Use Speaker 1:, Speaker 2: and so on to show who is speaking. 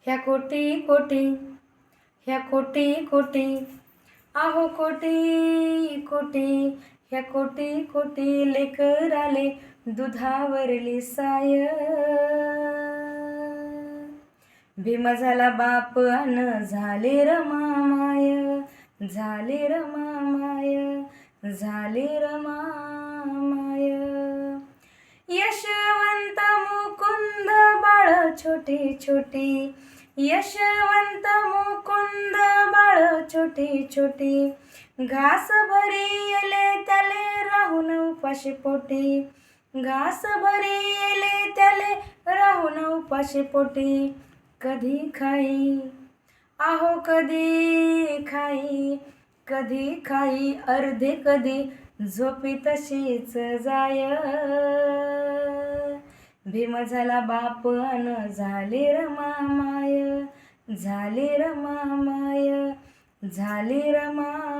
Speaker 1: ह्या कोटी कोटी, ह्या कोटी कोटी, आहो कोटी कोटी, ह्या कोटी कोटी लेकराले दुधावरली साय. भीम झाला बाप अन झाले रमामाय, झाले रमामाय, झाले रमामाय. यशवंत मुकुंद बाळ छोटी छोटी, यशवंत मुकुंद बाळ छोटी छोटी, घास भरी येले त्याले राहून उपाशी पोटी, घास भरी येले त्याले राहून उपाशी पोटी. कधी खाई, आहो कधी खाई, कधी खाई अर्धे कधी झोपी तशीच जाय. भीम झाला बाप अन झाले रमामाय, झाले रमामाय, झाले रमामाय.